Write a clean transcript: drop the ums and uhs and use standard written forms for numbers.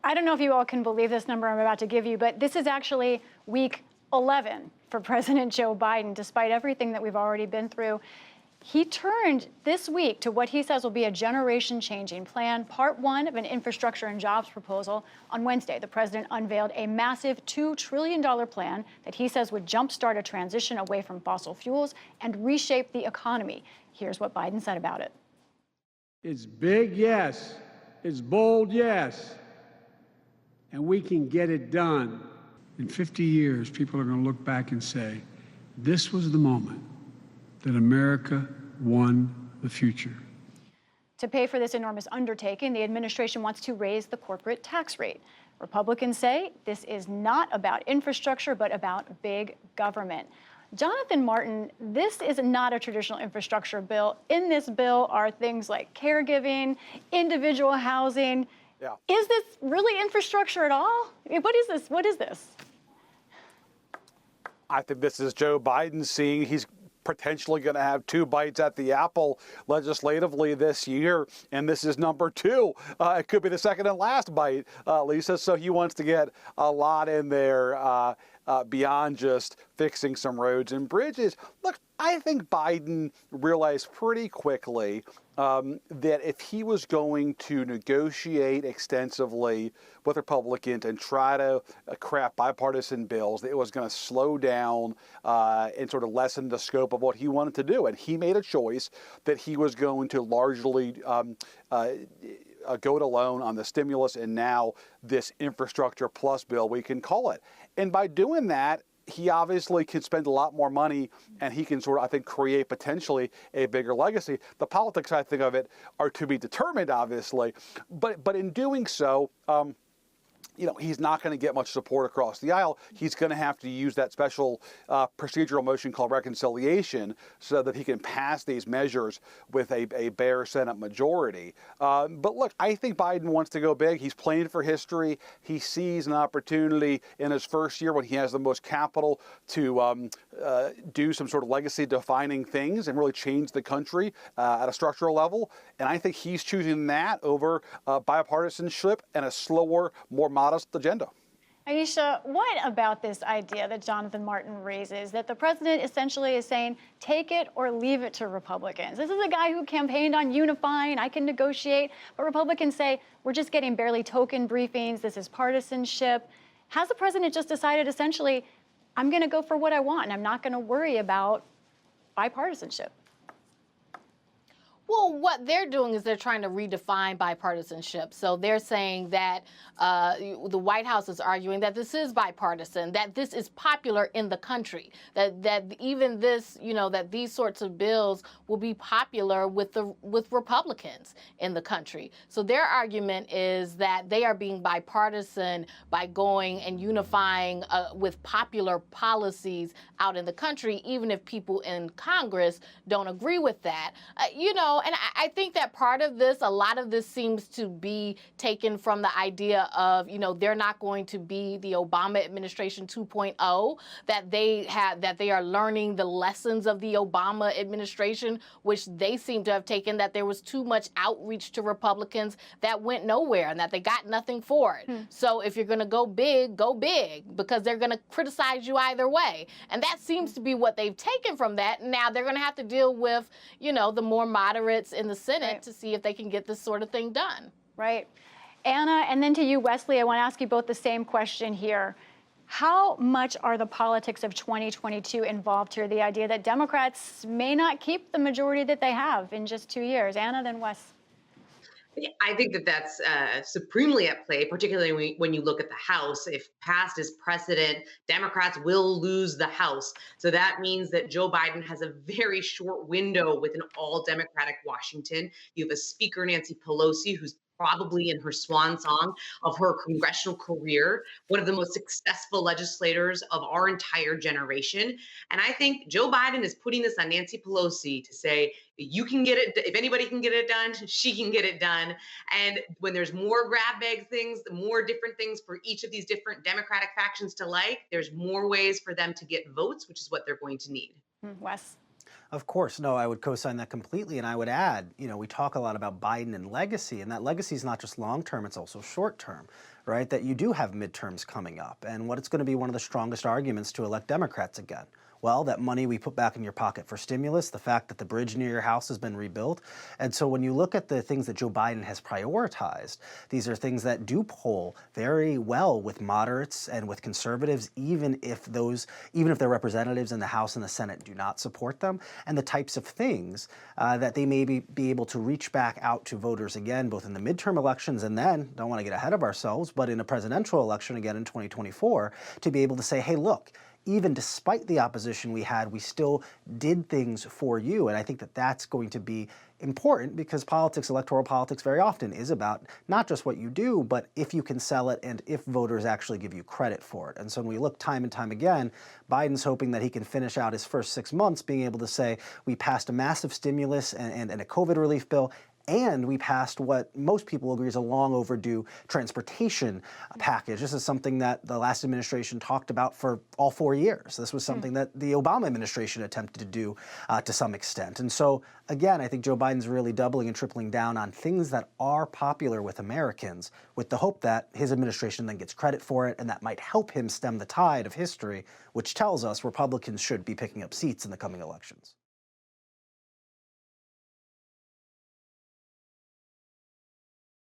I don't know if you all can believe this number I'm about to give you, but this is actually week 11 for President Joe Biden, despite everything that we've already been through. He turned this week to what he says will be a generation-changing plan, part one of an infrastructure and jobs proposal. On Wednesday, the president unveiled a massive $2 trillion plan that he says would jumpstart a transition away from fossil fuels and reshape the economy. Here's what Biden said about it. It's big, yes. It's bold, yes. And we can get it done. In 50 years, people are going to look back and say, this was the moment that America won the future. To pay for this enormous undertaking, the administration wants to raise the corporate tax rate. Republicans say this is not about infrastructure, but about big government. Jonathan Martin, this is not a traditional infrastructure bill. In this bill are things like caregiving, individual housing. Yeah. Is this really infrastructure at all? I mean, what is this? What is this? I think this is Joe Biden seeing he's potentially going to have two bites at the apple legislatively this year, and this is number two. It could be the second and last bite, Lisa, so he wants to get a lot in there beyond just fixing some roads and bridges. Look, I think Biden realized pretty quickly that if he was going to negotiate extensively with Republicans and try to craft bipartisan bills, it was going to slow down and sort of lessen the scope of what he wanted to do. And he made a choice that he was going to largely go it alone on the stimulus and now this infrastructure plus bill, we can call it. And by doing that, he obviously can spend a lot more money and he can sort of, I think, create potentially a bigger legacy. The politics, I think, of it are to be determined, obviously. But in doing so, he's not going to get much support across the aisle. He's going to have to use that special procedural motion called reconciliation so that he can pass these measures with a bare Senate majority. But look, I think Biden wants to go big. He's playing for history. He sees an opportunity in his first year when he has the most capital to do some sort of legacy-defining things and really change the country at a structural level. And I think he's choosing that over bipartisanship and a slower, more modest agenda. Ayesha, what about this idea that Jonathan Martin raises, that the president essentially is saying, take it or leave it to Republicans? This is a guy who campaigned on unifying, I can negotiate, but Republicans say, we're just getting barely token briefings, this is partisanship. Has the president just decided essentially, I'm going to go for what I want and I'm not going to worry about bipartisanship? Well, what they're doing is they're trying to redefine bipartisanship. So they're saying that the White House is arguing that this is bipartisan, that this is popular in the country, that even this, that these sorts of bills will be popular with Republicans in the country. So their argument is that they are being bipartisan by going and unifying with popular policies out in the country, even if people in Congress don't agree with that. And I think that part of this, a lot of this seems to be taken from the idea of, they're not going to be the Obama administration 2.0, that they are learning the lessons of the Obama administration, which they seem to have taken, that there was too much outreach to Republicans that went nowhere and that they got nothing for it. So if you're going to go big, because they're going to criticize you either way. And that seems to be what they've taken from that. Now they're going to have to deal with, the more moderate in the Senate to see if they can get this sort of thing done. Right. Anna, and then to you, Wesley, I want to ask you both the same question here. How much are the politics of 2022 involved here? The idea that Democrats may not keep the majority that they have in just 2 years. Anna, then Wes. I think that that's supremely at play, particularly when you look at the House. If passed as precedent, Democrats will lose the House. So that means that Joe Biden has a very short window with an all-Democratic Washington. You have a Speaker, Nancy Pelosi, who's probably in her swan song of her congressional career, one of the most successful legislators of our entire generation. And I think Joe Biden is putting this on Nancy Pelosi to say, you can get it. If anybody can get it done, she can get it done. And when there's more grab bag things, more different things for each of these different Democratic factions to like, there's more ways for them to get votes, which is what they're going to need. Wes. Of course. No, I would co-sign that completely. And I would add, we talk a lot about Biden and legacy, and that legacy is not just long-term, it's also short-term. right, that you do have midterms coming up. And what it's going to be one of the strongest arguments to elect Democrats again? Well, that money we put back in your pocket for stimulus, the fact that the bridge near your house has been rebuilt. And so when you look at the things that Joe Biden has prioritized, these are things that do poll very well with moderates and with conservatives, even if their representatives in the House and the Senate do not support them, and the types of things that they may be able to reach back out to voters again, both in the midterm elections and then, don't want to get ahead of ourselves, but in a presidential election again in 2024, to be able to say, hey, look, even despite the opposition we had, we still did things for you. And I think that that's going to be important because politics, electoral politics, very often is about not just what you do, but if you can sell it and if voters actually give you credit for it. And so when we look time and time again, Biden's hoping that he can finish out his first 6 months being able to say, we passed a massive stimulus and a COVID relief bill, and we passed what most people agree is a long overdue transportation package. This is something that the last administration talked about for all 4 years. This was something that the Obama administration attempted to do to some extent. And so, again, I think Joe Biden's really doubling and tripling down on things that are popular with Americans with the hope that his administration then gets credit for it, and that might help him stem the tide of history, which tells us Republicans should be picking up seats in the coming elections.